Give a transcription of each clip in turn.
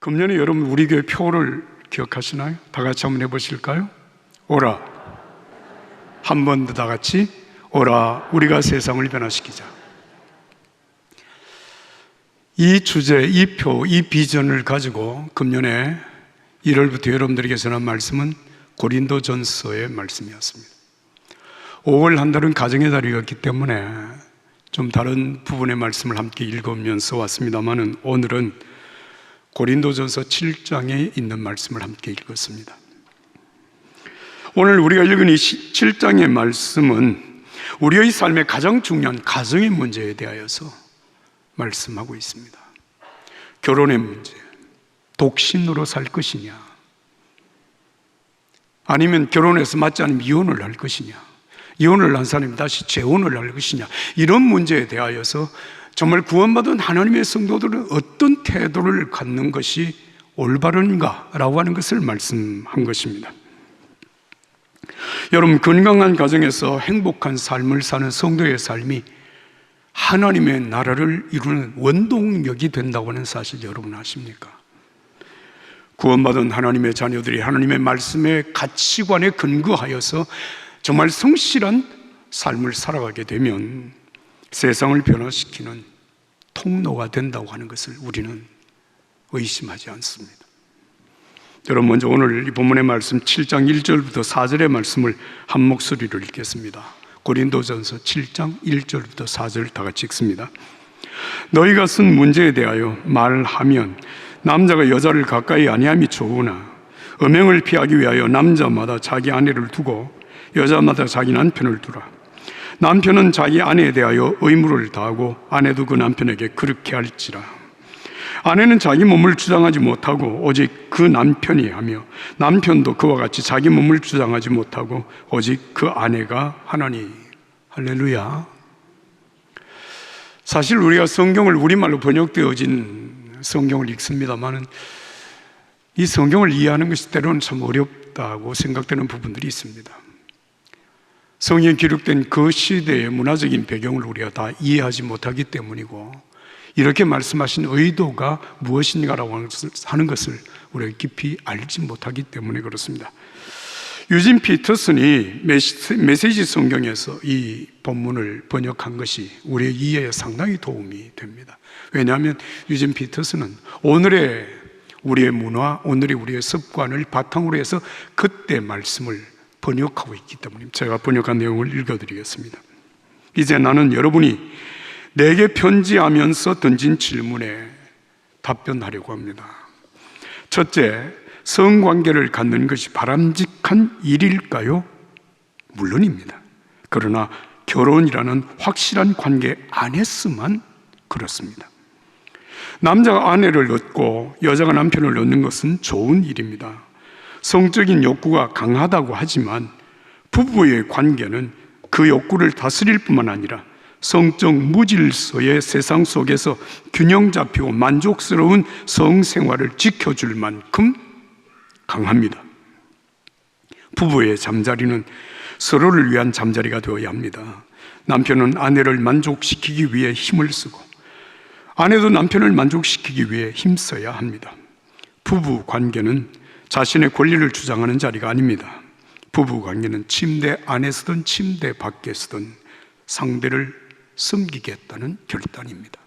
금년에 여러분 우리 교회 표를 기억하시나요? 다 같이 한번 해보실까요? 오라. 한 번 더 다 같이 오라. 우리가 세상을 변화시키자. 이 주제, 이 표, 이 비전을 가지고 금년에 1월부터 여러분들에게 전한 말씀은 고린도전서의 말씀이었습니다. 5월 한 달은 가정의 달이었기 때문에 좀 다른 부분의 말씀을 함께 읽으면서 왔습니다만은 오늘은 고린도전서 7장에 있는 말씀을 함께 읽었습니다. 오늘 우리가 읽은 이 7장의 말씀은 우리의 삶의 가장 중요한 가정의 문제에 대하여서 말씀하고 있습니다. 결혼의 문제, 독신으로 살 것이냐, 아니면 결혼해서 맞지 않으면 이혼을 할 것이냐, 이혼을 한 사람이 다시 재혼을 할 것이냐, 이런 문제에 대하여서 정말 구원받은 하나님의 성도들은 어떤 태도를 갖는 것이 올바른가라고 하는 것을 말씀한 것입니다. 여러분, 건강한 가정에서 행복한 삶을 사는 성도의 삶이 하나님의 나라를 이루는 원동력이 된다고 하는 사실 여러분 아십니까? 구원받은 하나님의 자녀들이 하나님의 말씀의 가치관에 근거하여서 정말 성실한 삶을 살아가게 되면 세상을 변화시키는 통로가 된다고 하는 것을 우리는 의심하지 않습니다. 여러분, 먼저 오늘 이 본문의 말씀 7장 1절부터 4절의 말씀을 한 목소리로 읽겠습니다. 고린도전서 7장 1절부터 4절 다 같이 읽습니다. 너희가 쓴 문제에 대하여 말하면 남자가 여자를 가까이 아니함이 좋으나 음행을 피하기 위하여 남자마다 자기 아내를 두고 여자마다 자기 남편을 두라. 남편은 자기 아내에 대하여 의무를 다하고 아내도 그 남편에게 그렇게 할지라. 아내는 자기 몸을 주장하지 못하고 오직 그 남편이 하며 남편도 그와 같이 자기 몸을 주장하지 못하고 오직 그 아내가 하나니. 할렐루야. 사실 우리가 성경을 우리말로 번역되어진 성경을 읽습니다만은 이 성경을 이해하는 것이 때로는 참 어렵다고 생각되는 부분들이 있습니다. 성경에 기록된 그 시대의 문화적인 배경을 우리가 다 이해하지 못하기 때문이고, 이렇게 말씀하신 의도가 무엇인가라고 하는 것을 우리가 깊이 알지 못하기 때문에 그렇습니다. 유진 피터슨이 메시지 성경에서 이 본문을 번역한 것이 우리의 이해에 상당히 도움이 됩니다. 왜냐하면 유진 피터슨은 오늘의 우리의 문화, 오늘의 우리의 습관을 바탕으로 해서 그때 말씀을 번역하고 있기 때문에 제가 번역한 내용을 읽어드리겠습니다. 이제 나는 여러분이 내게 편지하면서 던진 질문에 답변하려고 합니다. 첫째, 성관계를 갖는 것이 바람직한 일일까요? 물론입니다. 그러나 결혼이라는 확실한 관계 안에서만 그렇습니다. 남자가 아내를 얻고 여자가 남편을 얻는 것은 좋은 일입니다. 성적인 욕구가 강하다고 하지만 부부의 관계는 그 욕구를 다스릴 뿐만 아니라 성적 무질서의 세상 속에서 균형 잡히고 만족스러운 성생활을 지켜줄 만큼 강합니다. 부부의 잠자리는 서로를 위한 잠자리가 되어야 합니다. 남편은 아내를 만족시키기 위해 힘을 쓰고 아내도 남편을 만족시키기 위해 힘써야 합니다. 부부 관계는 자신의 권리를 주장하는 자리가 아닙니다. 부부 관계는 침대 안에서든 침대 밖에서든 상대를 섬기겠다는 결단입니다.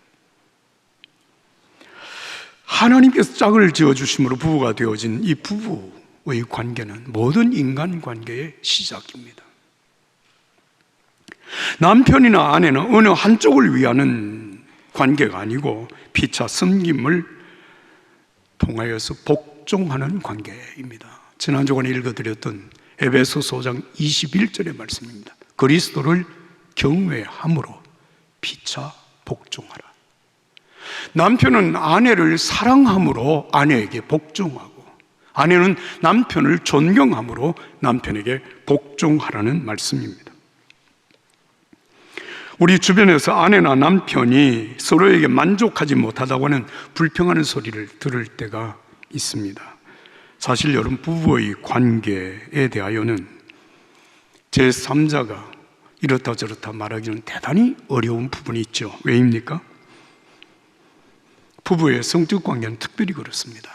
하나님께서 짝을 지어주심으로 부부가 되어진 이 부부의 관계는 모든 인간관계의 시작입니다. 남편이나 아내는 어느 한쪽을 위하는 관계가 아니고 피차 섬김을 통하여서 복종하는 관계입니다. 지난 주간에 읽어드렸던 에베소서 5장 21절의 말씀입니다. 그리스도를 경외함으로 피차 복종하라. 남편은 아내를 사랑함으로 아내에게 복종하고 아내는 남편을 존경함으로 남편에게 복종하라는 말씀입니다. 우리 주변에서 아내나 남편이 서로에게 만족하지 못하다고 하는 불평하는 소리를 들을 때가 있습니다. 사실 여러분, 부부의 관계에 대하여는 제3자가 이렇다 저렇다 말하기는 대단히 어려운 부분이 있죠. 왜입니까? 부부의 성적 관계는 특별히 그렇습니다.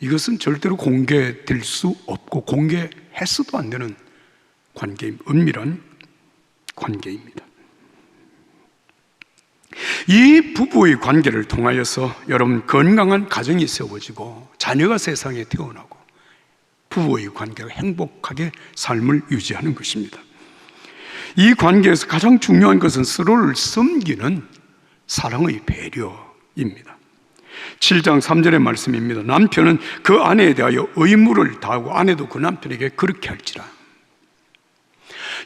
이것은 절대로 공개될 수 없고 공개해서도 안 되는 은밀한 관계입니다. 이 부부의 관계를 통하여서 여러분 건강한 가정이 세워지고 자녀가 세상에 태어나고 부부의 관계가 행복하게 삶을 유지하는 것입니다. 이 관계에서 가장 중요한 것은 서로를 섬기는 사랑의 배려입니다. 7장 3절의 말씀입니다. 남편은 그 아내에 대하여 의무를 다하고 아내도 그 남편에게 그렇게 할지라.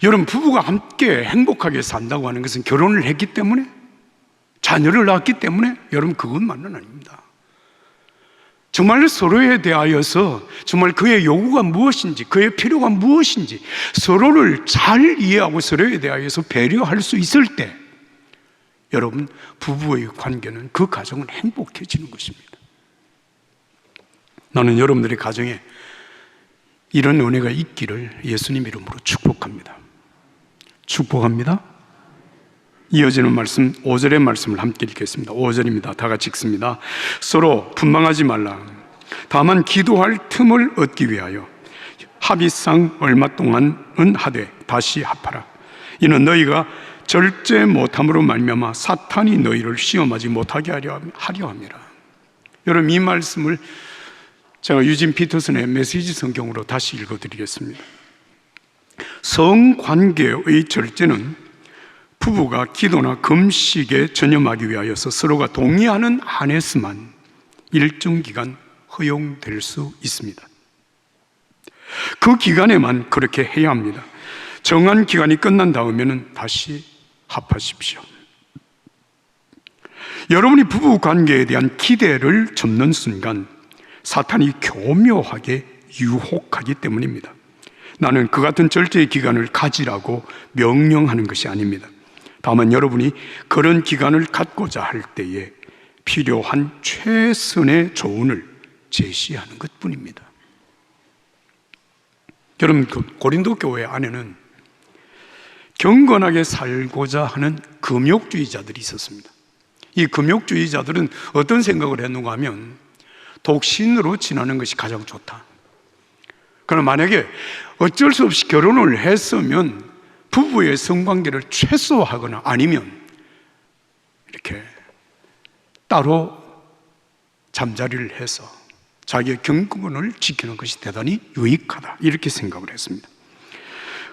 여러분, 부부가 함께 행복하게 산다고 하는 것은 결혼을 했기 때문에, 자녀를 낳았기 때문에, 여러분, 그것만은 아닙니다. 정말 서로에 대하여서 정말 그의 요구가 무엇인지, 그의 필요가 무엇인지 서로를 잘 이해하고 서로에 대하여서 배려할 수 있을 때 여러분, 부부의 관계는, 그 가정은 행복해지는 것입니다. 나는 여러분들의 가정에 이런 은혜가 있기를 예수님 이름으로 축복합니다. 축복합니다. 이어지는 말씀, 5절의 말씀을 함께 읽겠습니다. 5절입니다. 다 같이 읽습니다. 서로 분망하지 말라. 다만 기도할 틈을 얻기 위하여 합의상 얼마 동안은 하되 다시 합하라. 이는 너희가 절제 못함으로 말미암아 사탄이 너희를 시험하지 못하게 하려 함이라. 여러분, 이 말씀을 제가 유진 피터슨의 메시지 성경으로 다시 읽어드리겠습니다. 성관계의 절제는 부부가 기도나 금식에 전념하기 위하여서 서로가 동의하는 한에서만 일정 기간 허용될 수 있습니다. 그 기간에만 그렇게 해야 합니다. 정한 기간이 끝난 다음에는 다시 합하십시오. 여러분이 부부 관계에 대한 기대를 접는 순간 사탄이 교묘하게 유혹하기 때문입니다. 나는 그 같은 절제의 기간을 가지라고 명령하는 것이 아닙니다. 다만 여러분이 그런 기간을 갖고자 할 때에 필요한 최선의 조언을 제시하는 것뿐입니다. 여러분, 고린도 교회 안에는 경건하게 살고자 하는 금욕주의자들이 있었습니다. 이 금욕주의자들은 어떤 생각을 했는가 하면 독신으로 지내는 것이 가장 좋다. 그러나 만약에 어쩔 수 없이 결혼을 했으면 부부의 성관계를 최소화하거나 아니면 이렇게 따로 잠자리를 해서 자기의 경건을 지키는 것이 대단히 유익하다, 이렇게 생각을 했습니다.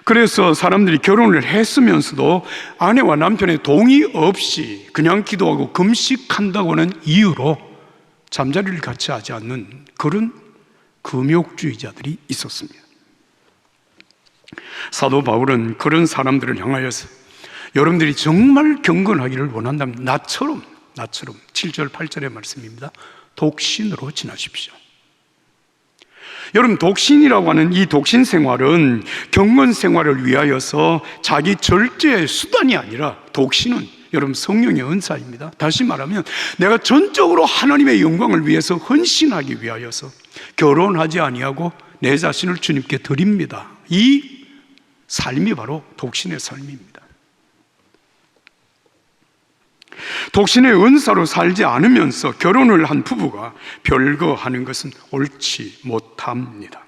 그래서 사람들이 결혼을 했으면서도 아내와 남편의 동의 없이 그냥 기도하고 금식한다고 하는 이유로 잠자리를 같이 하지 않는 그런 금욕주의자들이 있었습니다. 사도 바울은 그런 사람들을 향하여서 여러분들이 정말 경건하기를 원한다면 나처럼 7절 8절의 말씀입니다. 독신으로 지나십시오. 여러분, 독신이라고 하는 이 독신 생활은 경건 생활을 위하여서 자기 절제의 수단이 아니라 독신은 여러분 성령의 은사입니다. 다시 말하면 내가 전적으로 하나님의 영광을 위해서 헌신하기 위하여서 결혼하지 아니하고 내 자신을 주님께 드립니다. 이 삶이 바로 독신의 삶입니다. 독신의 은사로 살지 않으면서 결혼을 한 부부가 별거 하는 것은 옳지 못합니다.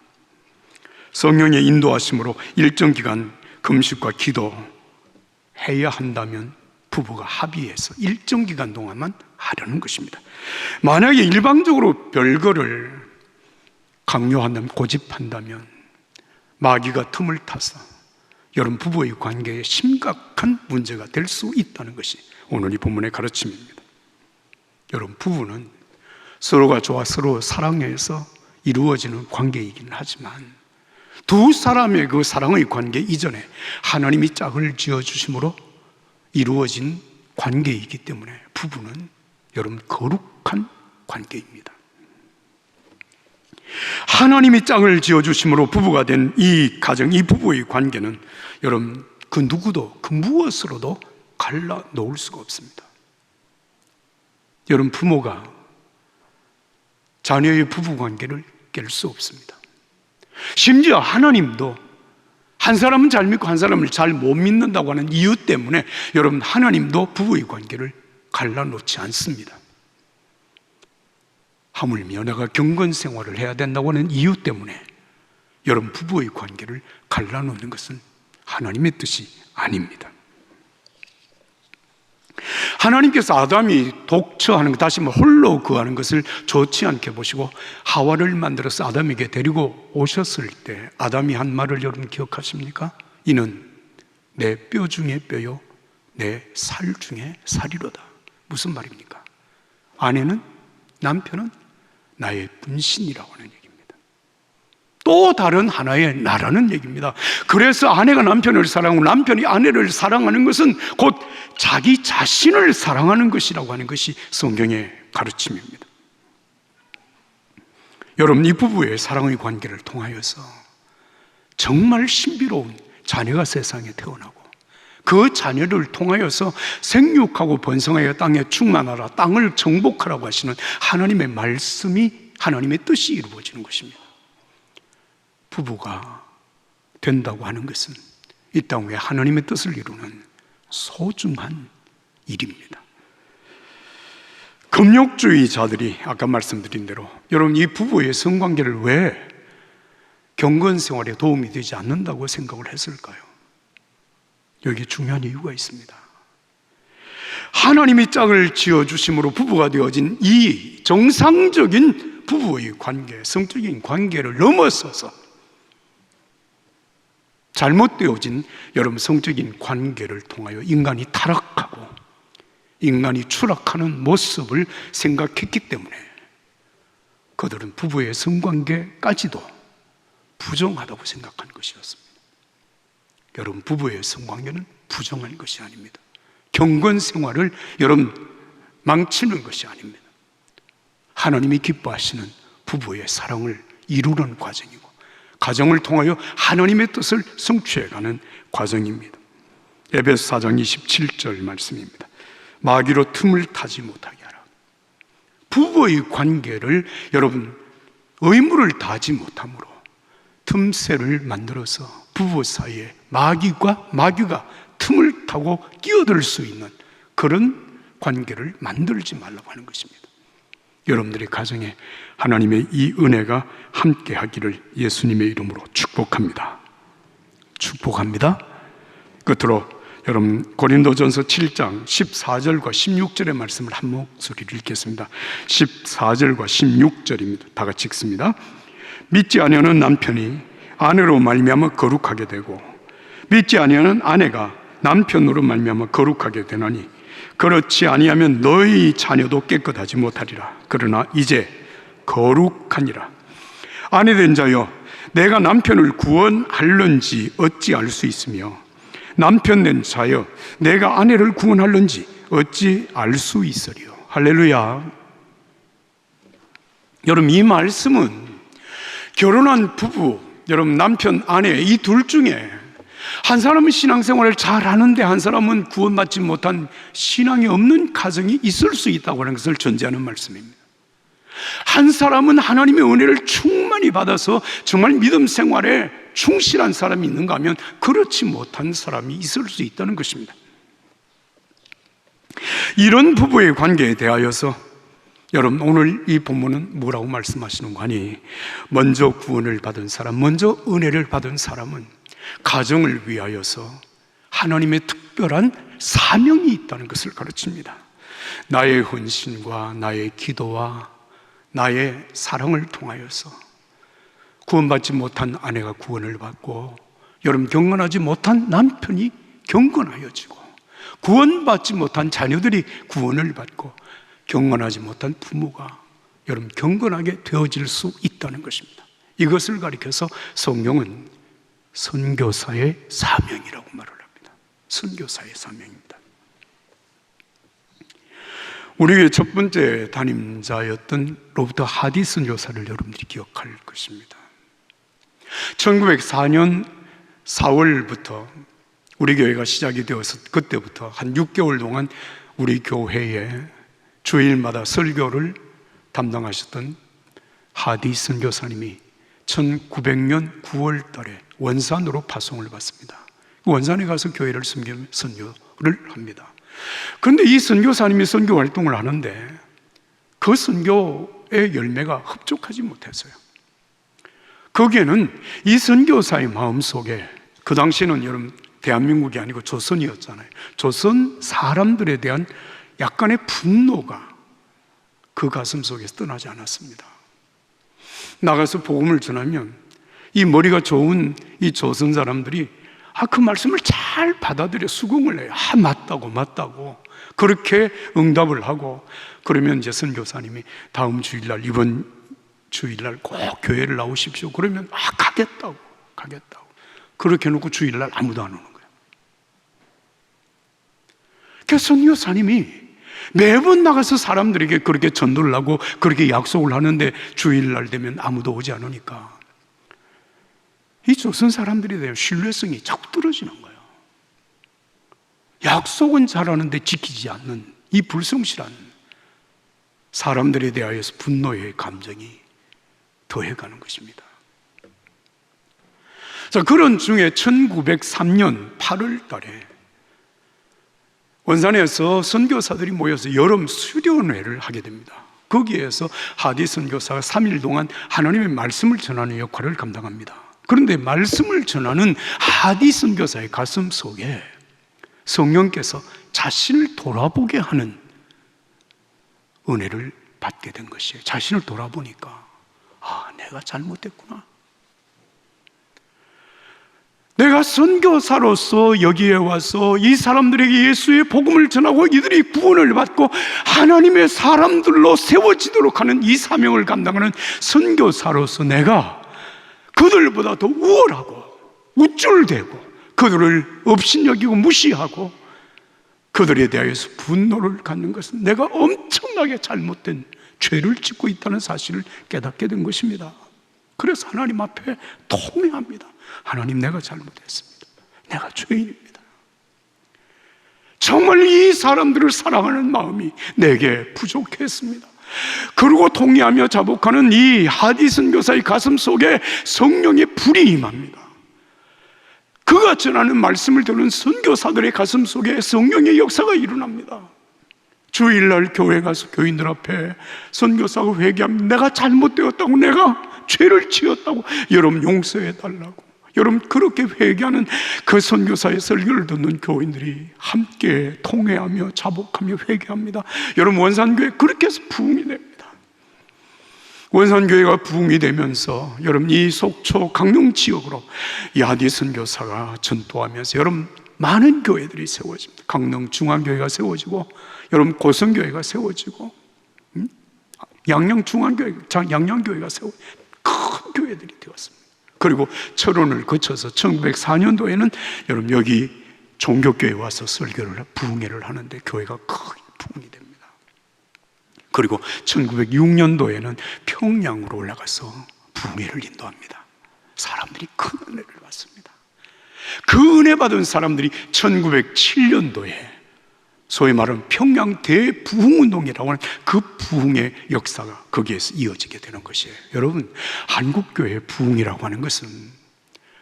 성령의 인도하심으로 일정 기간 금식과 기도해야 한다면 부부가 합의해서 일정 기간 동안만 하려는 것입니다. 만약에 일방적으로 별거를 강요한다면, 고집한다면 마귀가 틈을 타서 여러분 부부의 관계에 심각한 문제가 될 수 있다는 것이 오늘 이 본문의 가르침입니다. 여러분, 부부는 서로가 좋아 서로 사랑해서 이루어지는 관계이긴 하지만 두 사람의 그 사랑의 관계 이전에 하나님이 짝을 지어주심으로 이루어진 관계이기 때문에 부부는 여러분 거룩한 관계입니다. 하나님이 짝을 지어주심으로 부부가 된 이 가정, 이 부부의 관계는 여러분 그 누구도 그 무엇으로도 갈라 놓을 수가 없습니다. 여러분, 부모가 자녀의 부부 관계를 깰 수 없습니다. 심지어 하나님도 한 사람은 잘 믿고 한 사람을 잘 못 믿는다고 하는 이유 때문에 여러분 하나님도 부부의 관계를 갈라놓지 않습니다. 하물며 내가 경건 생활을 해야 된다고 하는 이유 때문에 여러분 부부의 관계를 갈라놓는 것은 하나님의 뜻이 아닙니다. 하나님께서 아담이 독처하는 것, 다시 홀로 거하는 것을 좋지 않게 보시고 하와를 만들어서 아담에게 데리고 오셨을 때 아담이 한 말을 여러분 기억하십니까? 이는 내 뼈 중에 뼈요 내 살 중에 살이로다. 무슨 말입니까? 아내는, 남편은 나의 분신이라고 하는 얘기입니다. 또 다른 하나의 나라는 얘기입니다. 그래서 아내가 남편을 사랑하고 남편이 아내를 사랑하는 것은 곧 자기 자신을 사랑하는 것이라고 하는 것이 성경의 가르침입니다. 여러분, 이 부부의 사랑의 관계를 통하여서 정말 신비로운 자녀가 세상에 태어나고 그 자녀를 통하여서 생육하고 번성하여 땅에 충만하라, 땅을 정복하라고 하시는 하나님의 말씀이, 하나님의 뜻이 이루어지는 것입니다. 부부가 된다고 하는 것은 이 땅 위에 하나님의 뜻을 이루는 소중한 일입니다. 금욕주의자들이 아까 말씀드린 대로 여러분 이 부부의 성관계를 왜 경건 생활에 도움이 되지 않는다고 생각을 했을까요? 여기 중요한 이유가 있습니다. 하나님이 짝을 지어주심으로 부부가 되어진 이 정상적인 부부의 관계, 성적인 관계를 넘어서서 잘못되어진 여러분 성적인 관계를 통하여 인간이 타락하고 인간이 추락하는 모습을 생각했기 때문에 그들은 부부의 성관계까지도 부정하다고 생각한 것이었습니다. 여러분, 부부의 성관계는 부정한 것이 아닙니다. 경건 생활을 여러분 망치는 것이 아닙니다. 하나님이 기뻐하시는 부부의 사랑을 이루는 과정이고 가정을 통하여 하나님의 뜻을 성취해가는 과정입니다. 에베소 4장 27절 말씀입니다. 마귀로 틈을 타지 못하게 하라. 부부의 관계를 여러분 의무를 다하지 못함으로 틈새를 만들어서 부부 사이에 마귀가 틈을 타고 끼어들 수 있는 그런 관계를 만들지 말라고 하는 것입니다. 여러분들의 가정에 하나님의 이 은혜가 함께 하기를 예수님의 이름으로 축복합니다. 축복합니다. 끝으로 여러분 고린도전서 7장 14절과 16절의 말씀을 한 목소리로 읽겠습니다. 14절과 16절입니다. 다 같이 읽습니다. 믿지 아니하는 남편이 아내로 말미암아 거룩하게 되고 믿지 아니하는 아내가 남편으로 말미암아 거룩하게 되나니 그렇지 아니하면 너희 자녀도 깨끗하지 못하리라. 그러나 이제 거룩하니라. 아내된 자여, 내가 남편을 구원할런지 어찌 알 수 있으며 남편된 자여, 내가 아내를 구원할런지 어찌 알 수 있으리요. 할렐루야. 여러분, 이 말씀은 결혼한 부부, 여러분 남편, 아내 이 둘 중에 한 사람은 신앙생활을 잘 하는데 한 사람은 구원받지 못한 신앙이 없는 가정이 있을 수 있다고 하는 것을 전제하는 말씀입니다. 한 사람은 하나님의 은혜를 충만히 받아서 정말 믿음 생활에 충실한 사람이 있는가 하면 그렇지 못한 사람이 있을 수 있다는 것입니다. 이런 부부의 관계에 대하여서 여러분 오늘 이 본문은 뭐라고 말씀하시는가 하니 먼저 구원을 받은 사람, 먼저 은혜를 받은 사람은 가정을 위하여서 하나님의 특별한 사명이 있다는 것을 가르칩니다. 나의 헌신과 나의 기도와 나의 사랑을 통하여서 구원받지 못한 아내가 구원을 받고 여러분 경건하지 못한 남편이 경건하여지고 구원받지 못한 자녀들이 구원을 받고 경건하지 못한 부모가 여러분 경건하게 되어질 수 있다는 것입니다. 이것을 가리켜서 성경은 선교사의 사명이라고 말을 합니다. 선교사의 사명입니다. 우리 교회 첫 번째 담임자였던 로버트 하디 선교사를 여러분들이 기억할 것입니다. 1904년 4월부터 우리 교회가 시작이 되어서 그때부터 한 6개월 동안 우리 교회에 주일마다 설교를 담당하셨던 하디 선교사님이 1900년 9월 달에 원산으로 파송을 받습니다. 원산에 가서 교회를 섬기는 선교를 합니다. 그런데 이 선교사님이 선교 활동을 하는데 그 선교 전도의 열매가 흡족하지 못했어요. 거기에는 이 선교사의 마음속에, 그 당시에는 여러분 대한민국이 아니고 조선이었잖아요. 조선 사람들에 대한 약간의 분노가 그 가슴 속에서 떠나지 않았습니다. 나가서 복음을 전하면 이 머리가 좋은 이 조선 사람들이 그 말씀을 잘 받아들여 수긍을 해요. 맞다고 그렇게 응답을 하고, 그러면 이제 선교사님이 다음 주일날, 이번 주일날 꼭 교회를 나오십시오. 그러면 가겠다고 그렇게 해놓고 주일날 아무도 안 오는 거예요. 그래서 선교사님이 매번 나가서 사람들에게 그렇게 전도를 하고 그렇게 약속을 하는데 주일날 되면 아무도 오지 않으니까 이 조선 사람들에 대한 신뢰성이 자꾸 떨어지는 거예요. 약속은 잘하는데 지키지 않는 이 불성실한 사람들에 대하여서 분노의 감정이 더해가는 것입니다. 자, 그런 중에 1903년 8월 달에 원산에서 선교사들이 모여서 여름 수련회를 하게 됩니다. 거기에서 하디 선교사가 3일 동안 하나님의 말씀을 전하는 역할을 감당합니다. 그런데 말씀을 전하는 하디 선교사의 가슴 속에 성령께서 자신을 돌아보게 하는 은혜를 받게 된 것이에요. 자신을 돌아보니까 내가 잘못했구나. 내가 선교사로서 여기에 와서 이 사람들에게 예수의 복음을 전하고 이들이 구원을 받고 하나님의 사람들로 세워지도록 하는 이 사명을 감당하는 선교사로서 내가 그들보다 더 우월하고 우쭐대고 그들을 업신여기고 무시하고 그들에 대해서 분노를 갖는 것은 내가 엄청나게 잘못된 죄를 짓고 있다는 사실을 깨닫게 된 것입니다. 그래서 하나님 앞에 통회합니다. 하나님, 내가 잘못했습니다. 내가 죄인입니다. 정말 이 사람들을 사랑하는 마음이 내게 부족했습니다. 그리고 통회하며 자복하는 이 하디 선교사의 가슴 속에 성령의 불이 임합니다. 그가 전하는 말씀을 듣는 선교사들의 가슴 속에 성령의 역사가 일어납니다. 주일날 교회 가서 교인들 앞에 선교사가 회개하면 내가 잘못되었다고, 내가 죄를 지었다고, 여러분 용서해달라고, 여러분 그렇게 회개하는 그 선교사의 설교를 듣는 교인들이 함께 통회하며 자복하며 회개합니다. 여러분 원산교회 그렇게 해서 부흥이 됩니다. 원산교회가 부흥이 되면서 여러분 이 속초 강릉 지역으로 야디 선교사가 전도하면서 여러분 많은 교회들이 세워집니다. 강릉 중앙교회가 세워지고 여러분 고성교회가 세워지고 양양중앙교회, 양양교회가 세워지고 큰 교회들이 되었습니다. 그리고 철원을 거쳐서 1904년도에는 여러분 여기 종교교회에 와서 설교를 부흥회를 하는데 교회가 크게 부흥이 됩니다. 그리고 1906년도에는 평양으로 올라가서 부흥회를 인도합니다. 사람들이 큰 은혜를 받습니다. 그 은혜 받은 사람들이 1907년도에 소위 말하는 평양 대부흥운동이라고 하는 그 부흥의 역사가 거기에서 이어지게 되는 것이에요. 여러분, 한국교회 부흥이라고 하는 것은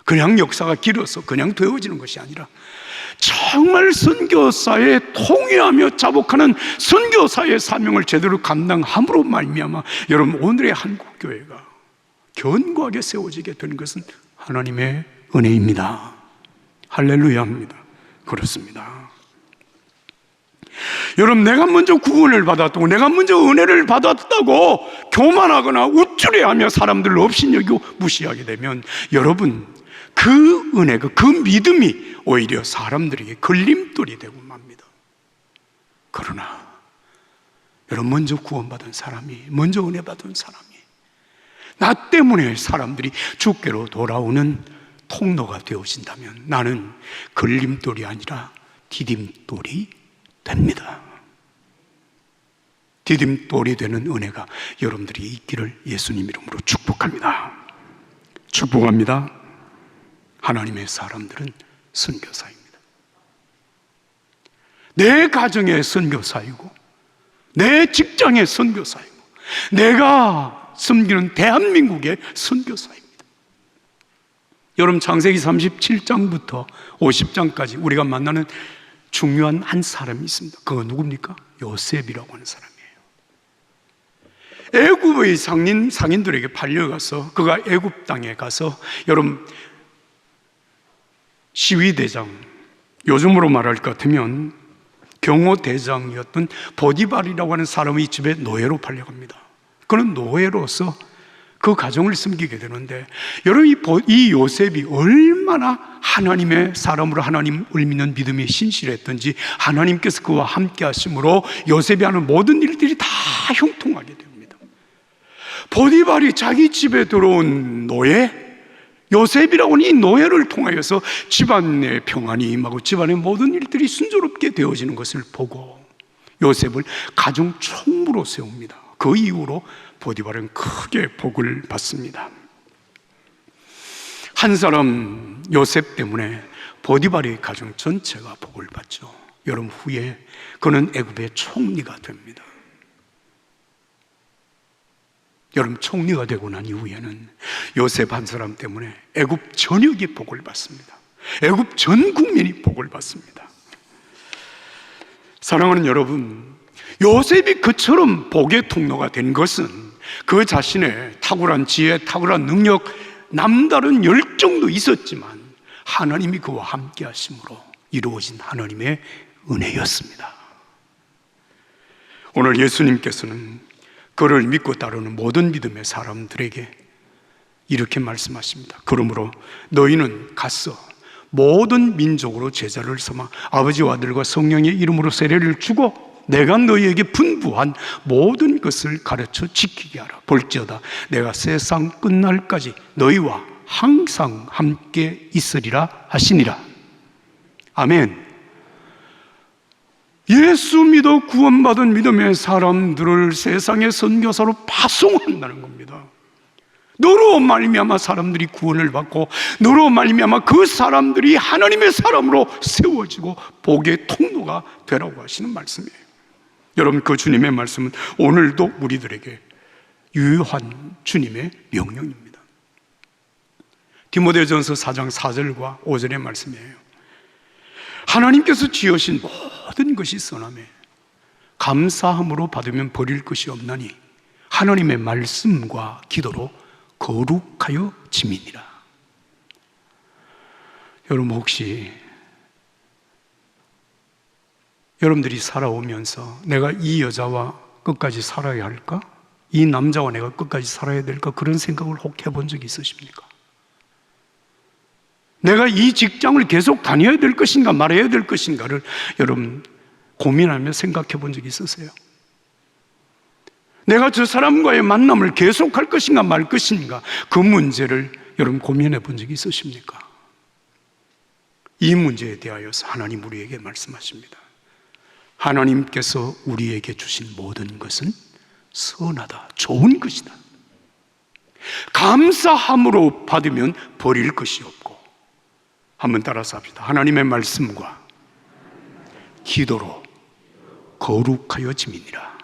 그냥 역사가 길어서 그냥 되어지는 것이 아니라 정말 선교사에 통회하며 자복하는 선교사의 사명을 제대로 감당함으로 말미암아 여러분 오늘의 한국교회가 견고하게 세워지게 되는 것은 하나님의 은혜입니다. 할렐루야입니다. 그렇습니다. 여러분, 내가 먼저 구원을 받았다고, 내가 먼저 은혜를 받았다고 교만하거나 우쭐해하며 사람들을 업신여기고 무시하게 되면 여러분 그 은혜가, 그 믿음이 오히려 사람들에게 걸림돌이 되고 맙니다. 그러나 여러분, 먼저 구원받은 사람이, 먼저 은혜 받은 사람이 나 때문에 사람들이 주께로 돌아오는 통로가 되어진다면 나는 걸림돌이 아니라 디딤돌이 됩니다. 디딤돌이 되는 은혜가 여러분들이 있기를 예수님 이름으로 축복합니다. 축복합니다. 하나님의 사람들은 선교사입니다. 내 가정의 선교사이고 내 직장의 선교사이고 내가 섬기는 대한민국의 선교사입니다. 여러분, 창세기 37장부터 50장까지 우리가 만나는 중요한 한 사람이 있습니다. 그건 누굽니까? 요셉이라고 하는 사람이에요. 애굽의 상인들에게 팔려가서 그가 애굽 땅에 가서 여러분 시위대장, 요즘으로 말할 것 같으면 경호대장이었던 보디발이라고 하는 사람의 집에 노예로 팔려갑니다. 그는 노예로서 그 가정을 섬기게 되는데, 여러분 이 요셉이 얼마나 하나님의 사람으로 하나님을 믿는 믿음이 신실했던지 하나님께서 그와 함께 하심으로 요셉이 하는 모든 일들이 다 형통하게 됩니다. 보디발이 자기 집에 들어온 노예, 요셉이라고 하는 이 노예를 통하여서 집안의 평안이 임하고 집안의 모든 일들이 순조롭게 되어지는 것을 보고 요셉을 가정 총무로 세웁니다. 그 이후로 보디발은 크게 복을 받습니다. 한 사람 요셉 때문에 보디발의 가정 전체가 복을 받죠. 여러분, 후에 그는 애굽의 총리가 됩니다. 여러분, 총리가 되고 난 이후에는 요셉 한 사람 때문에 애굽 전역이 복을 받습니다. 애굽 전 국민이 복을 받습니다. 사랑하는 여러분, 요셉이 그처럼 복의 통로가 된 것은 그 자신의 탁월한 지혜, 탁월한 능력, 남다른 열정도 있었지만 하나님이 그와 함께 하심으로 이루어진 하나님의 은혜였습니다. 오늘 예수님께서는 그를 믿고 따르는 모든 믿음의 사람들에게 이렇게 말씀하십니다. 그러므로 너희는 가서 모든 민족으로 제자를 삼아 아버지와 아들과 성령의 이름으로 세례를 주고 내가 너희에게 분부한 모든 것을 가르쳐 지키게 하라. 볼지어다 내가 세상 끝날까지 너희와 항상 함께 있으리라 하시니라. 아멘. 예수 믿어 구원받은 믿음의 사람들을 세상의 선교사로 파송한다는 겁니다. 너로 말미암아 사람들이 구원을 받고 너로 말미암아 그 사람들이 하나님의 사람으로 세워지고 복의 통로가 되라고 하시는 말씀이에요. 여러분, 그 주님의 말씀은 오늘도 우리들에게 유효한 주님의 명령입니다. 디모데전서 4장 4절과 5절의 말씀이에요. 하나님께서 지으신 모든 것이 선하매 감사함으로 받으면 버릴 것이 없나니 하나님의 말씀과 기도로 거룩하여 짐이니라. 여러분, 혹시 여러분들이 살아오면서 내가 이 여자와 끝까지 살아야 할까? 이 남자와 내가 끝까지 살아야 될까? 그런 생각을 혹 해본 적이 있으십니까? 내가 이 직장을 계속 다녀야 될 것인가 말아야 될 것인가를 여러분 고민하며 생각해 본 적이 있으세요? 내가 저 사람과의 만남을 계속할 것인가 말 것인가, 그 문제를 여러분 고민해 본 적이 있으십니까? 이 문제에 대하여서 하나님 우리에게 말씀하십니다. 하나님께서 우리에게 주신 모든 것은 선하다, 좋은 것이다. 감사함으로 받으면 버릴 것이 없고, 한번 따라서 합시다. 하나님의 말씀과 기도로 거룩하여 짐이니라.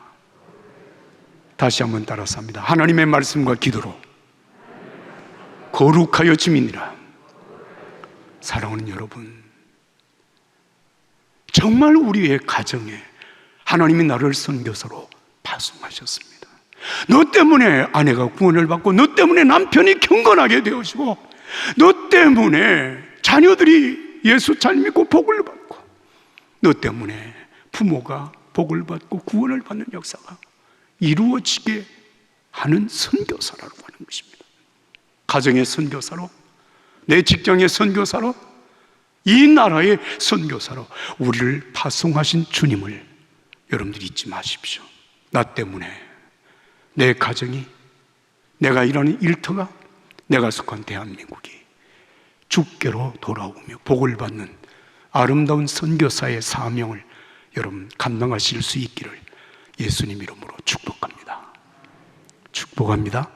다시 한번 따라서 합니다. 하나님의 말씀과 기도로 거룩하여 짐이니라. 사랑하는 여러분, 정말 우리의 가정에 하나님이 나를 선교사로 파송하셨습니다. 너 때문에 아내가 구원을 받고, 너 때문에 남편이 경건하게 되어지고, 너 때문에 자녀들이 예수 잘 믿고 복을 받고, 너 때문에 부모가 복을 받고 구원을 받는 역사가 이루어지게 하는 선교사라고 하는 것입니다. 가정의 선교사로, 내 직장의 선교사로, 이 나라의 선교사로 우리를 파송하신 주님을 여러분들 잊지 마십시오. 나 때문에 내 가정이, 내가 일하는 일터가, 내가 속한 대한민국이 주께로 돌아오며 복을 받는 아름다운 선교사의 사명을 여러분 감당하실 수 있기를 예수님 이름으로 축복합니다. 축복합니다.